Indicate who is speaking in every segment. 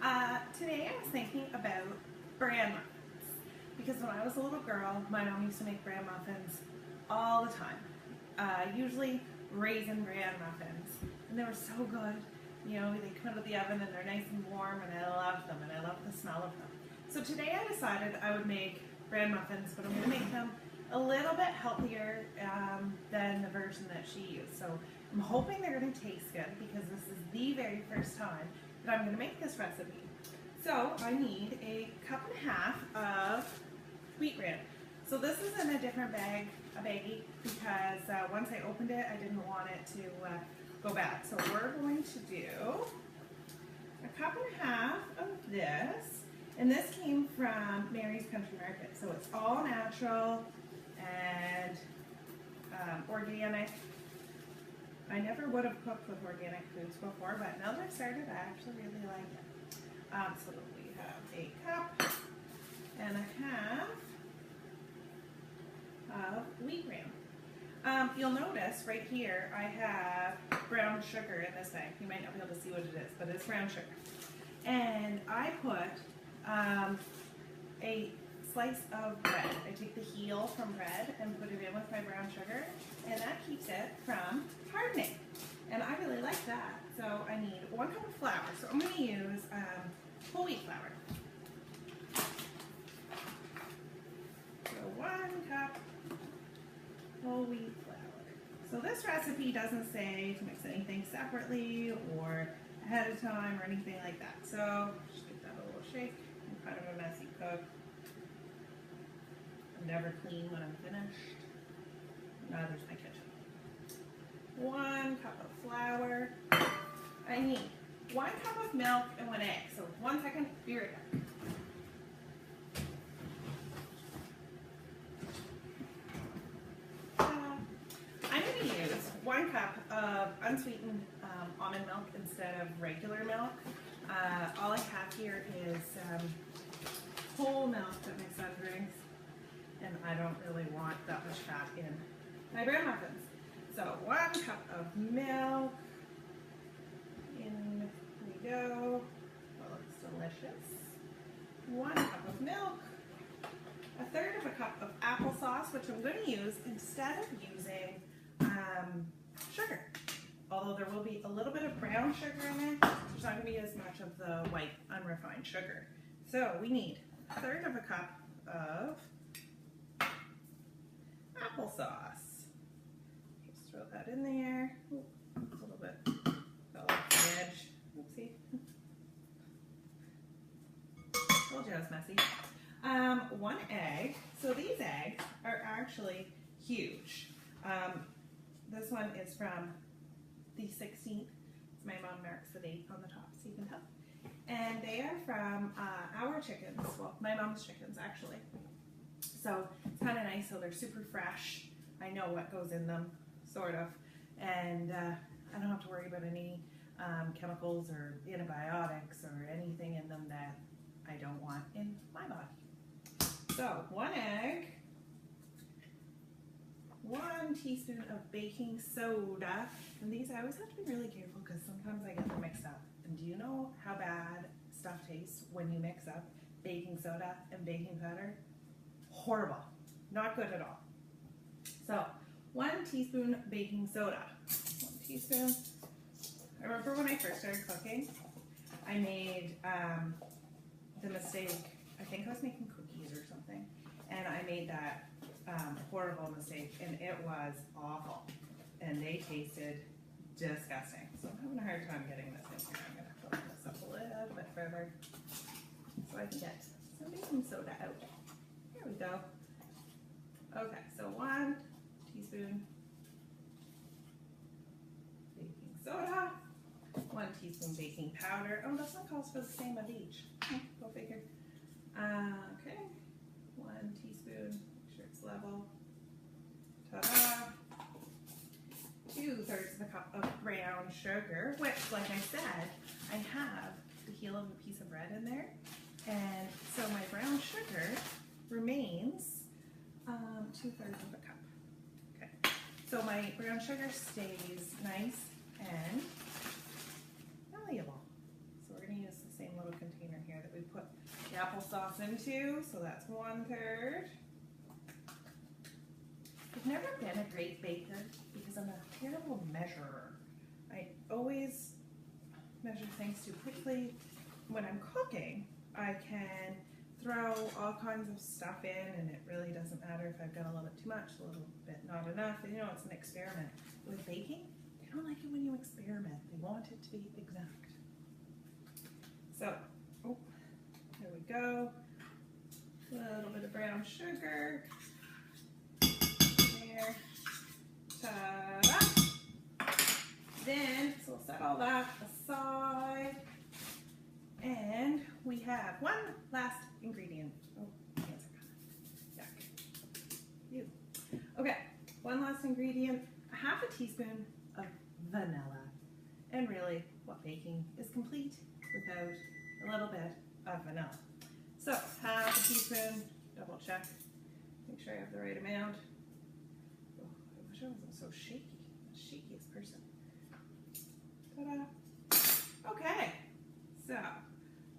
Speaker 1: Today I was thinking about bran muffins because when I was a little girl, my mom used to make bran muffins all the time. Usually raisin bran muffins, and they were so good. You know, they come out of the oven and they're nice and warm, and I love them, and I love the smell of them. So today I decided I would make bran muffins, but I'm going to make them a little bit healthier than the version that she used. So I'm hoping they're going to taste good because this is the very first time that I'm going to make this recipe. So I need a cup and a half of wheat bran. So this is in a different baggie, because once I opened it, I didn't want it to go bad. So we're going to do a cup and a half of this, and this came from Mary's Country Market. So it's all natural and organic. I never would have cooked with organic foods before, but now that I've started, I actually really like it. So we have a cup and a half of wheat bran. You'll notice right here I have brown sugar in this bag. You might not be able to see what it is, but it's brown sugar. And I put a slice of bread. I take the heel from bread and put it in with my brown sugar, and that keeps it from hardening. And I really like that. So I need 1 cup of flour. So I'm going to use whole wheat flour. So 1 cup whole wheat flour. So this recipe doesn't say to mix anything separately or ahead of time or anything like that. So just give that a little shake. I'm kind of a messy cook. I'm never clean when I'm finished. There's my kitchen. 1 cup of flour. I need 1 cup of milk and 1 egg. So 1 second, be right back. I'm going to use 1 cup of unsweetened almond milk instead of regular milk. All I have here is whole milk that my son drinks, and I don't really want that much fat in my bran muffins. So 1 cup of milk. In we go. That looks delicious. 1 cup of milk. 1/3 of a cup of applesauce, which I'm going to use instead of using sugar. Although there will be a little bit of brown sugar in it, there's not going to be as much of the white unrefined sugar. So we need 1/3 of a cup of applesauce. Just throw that in there. Ooh, a little bit fell off the edge. Oopsie. Told you I was messy. 1 egg. So these eggs are actually huge. This one is from the 16th. My mom marks the date on the top so you can tell. And they are from our chickens. Well, my mom's chickens actually. So it's kind of nice. So they're super fresh. I know what goes in them, sort of. And I don't have to worry about any chemicals or antibiotics or anything in them that I don't want in my body. So 1 egg, 1 teaspoon of baking soda. And these, I always have to be really careful because sometimes I get them mixed up. And do you know how bad stuff tastes when you mix up baking soda and baking powder? Horrible. Not good at all. So 1 teaspoon baking soda. 1 teaspoon. I remember when I first started cooking, I made the mistake, I think I was making cookies or something, and I made that horrible mistake, and it was awful, and they tasted disgusting. So I'm having a hard time getting this in here. I'm going to open this up a little bit further so I can get some baking soda out. Here we go. Okay, so 1 teaspoon baking soda, 1 teaspoon baking powder. Oh, this one calls for the same of each. Go figure. Okay, 1 teaspoon, make sure it's level. Ta-da! 2/3 of a cup of brown sugar, which, like I said, I have the heel of a piece of bread in there. And so my brown sugar remains 2/3 of a cup. Okay, so my brown sugar stays nice and malleable. So we're going to use the same little container. applesauce into, so that's 1/3. I've never been a great baker because I'm a terrible measurer. I always measure things too quickly. When I'm cooking, I can throw all kinds of stuff in and it really doesn't matter if I've got a little bit too much, a little bit not enough. And, you know, it's an experiment. With baking, they don't like it when you experiment. They want it to be exact. So, oh, there we go. A little bit of brown sugar. There. Ta-da! Then, so we'll set all that aside. And we have one last ingredient. Oh, hands are gone. Yuck. Ew. Okay, one last ingredient. A half a teaspoon of vanilla. And really, what baking is complete without a little bit of vanilla. So, half a teaspoon, double check, make sure I have the right amount. Oh, I wish I wasn't so shaky. I'm the shakiest person. Ta-da! Okay, so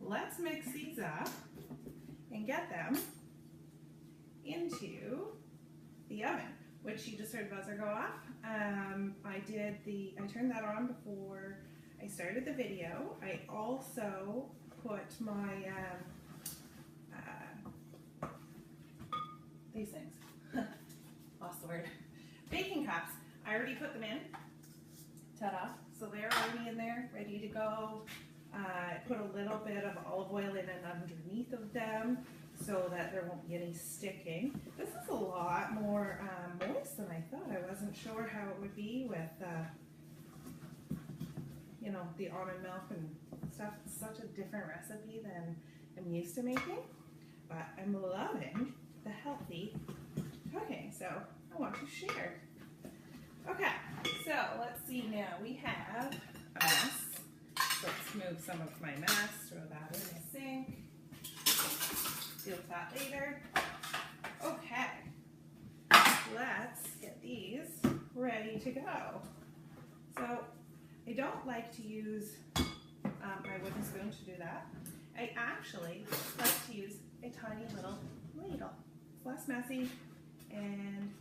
Speaker 1: let's mix these up and get them into the oven, which you just heard the buzzer go off. I turned that on before I started the video. I also put my these things, lost the word, baking cups. I already put them in. Ta-da! So they're already in there, ready to go. I put a little bit of olive oil in and underneath of them so that there won't be any sticking. This is a lot more moist than I thought. I wasn't sure how it would be with, you know, the almond milk and stuff. It's such a different recipe than I'm used to making, but I'm loving the healthy cooking, so I want to share. Okay, so let's see now. We have a mess. Let's move some of my mess, throw that in the sink. Deal with that later. Okay, let's get these ready to go. So I don't like to use my wooden spoon to do that. I actually like to use a tiny little ladle. It's less messy and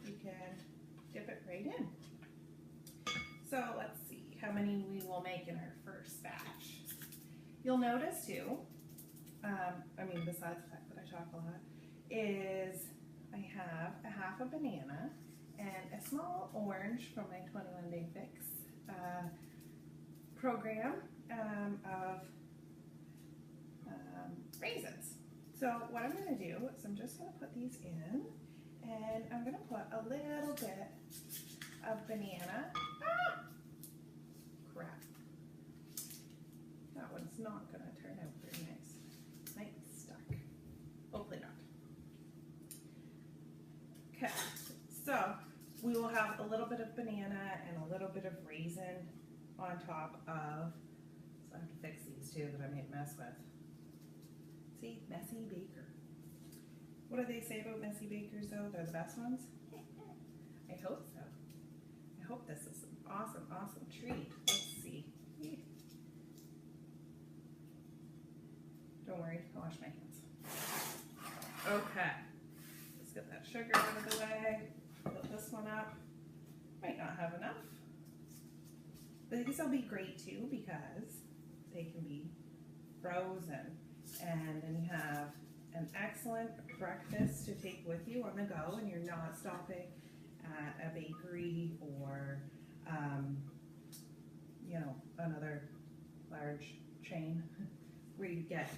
Speaker 1: you can dip it right in. So let's see how many we will make in our first batch. You'll notice too, I mean besides the fact that I talk a lot, is I have a half a banana and a small orange from my 21 Day Fix program of raisins. So what I'm going to do is I'm just going to put these in and I'm going to put a little bit of banana. Ah! Crap. That one's not going to turn out very nice. Might be stuck. Hopefully not. Okay, so we will have a little bit of banana and a little bit of raisin on top of, so I have to fix these two that I made a mess with. See, messy baker. What do they say about messy bakers though? They're the best ones? I hope so. I hope this is an awesome, awesome treat. Let's see. Don't worry, I'll wash my hands. Okay, let's get that sugar out of the way. Put this one up. Might not have enough. But these will be great too because they can be frozen. And then you have an excellent breakfast to take with you on the go and you're not stopping at a bakery or, you know, another large chain where you get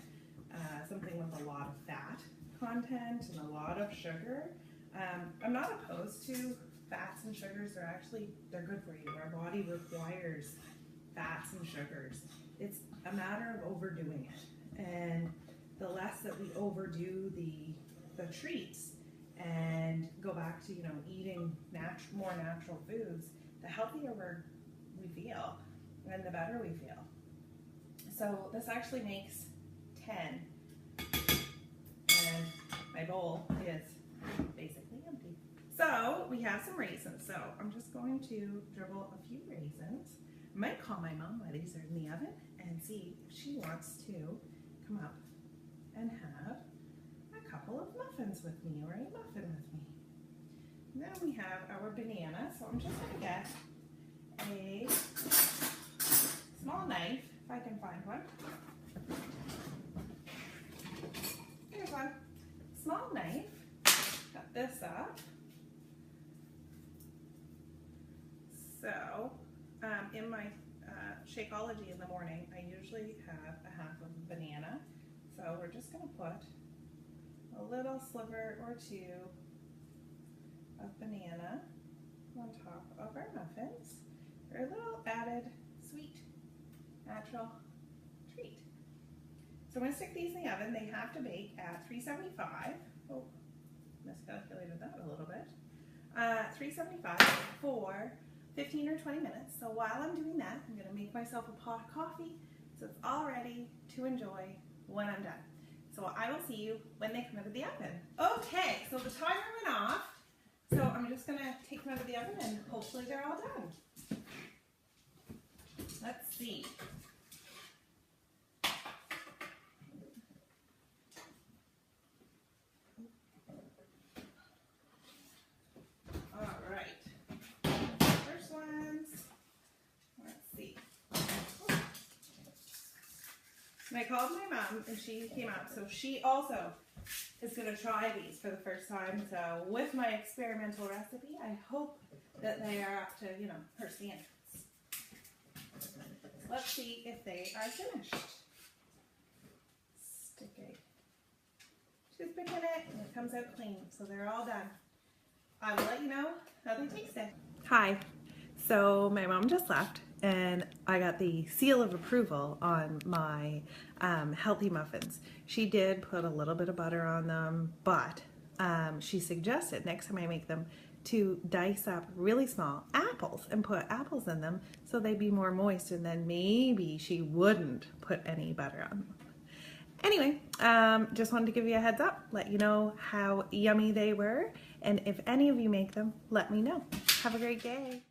Speaker 1: something with a lot of fat content and a lot of sugar. I'm not opposed to fats and sugars. They're good for you. Our body requires fats and sugars. It's a matter of overdoing it. And the less that we overdo the treats and go back to, you know, eating more natural foods, the healthier we feel and the better we feel. So this actually makes 10. And my bowl is basically empty. So we have some raisins. So I'm just going to dribble a few raisins. I might call my mom while these are in the oven and see if she wants to come up and have a couple of muffins with me, or a muffin with me. And then we have our banana, so I'm just going to get a small knife, if I can find one. Here's one. Small knife. Cut this up. So, in my Shakeology in the morning, I usually have a half of a banana. So we're just going to put a little sliver or two of banana on top of our muffins for a little added sweet, natural treat. So I'm going to stick these in the oven. They have to bake at 375. Oh, miscalculated that a little bit. 375 for 15 or 20 minutes. So while I'm doing that, I'm going to make myself a pot of coffee so it's all ready to enjoy when I'm done. So I will see you when they come out of the oven. Okay, so the timer went off. So I'm just going to take them out of the oven and hopefully they're all done. Let's see. And I called my mom and she came out, so she also is going to try these for the first time. So with my experimental recipe, I hope that they are up to, her standards. Let's see if they are finished. Stick a toothpick in it and it comes out clean, so they're all done. I will let you know how they tasted. Hi, so my mom just left and I got the seal of approval on my healthy muffins. She did put a little bit of butter on them, but she suggested next time I make them to dice up really small apples and put apples in them so they'd be more moist, and then maybe she wouldn't put any butter on them. Anyway, just wanted to give you a heads up, let you know how yummy they were, and if any of you make them, let me know. Have a great day.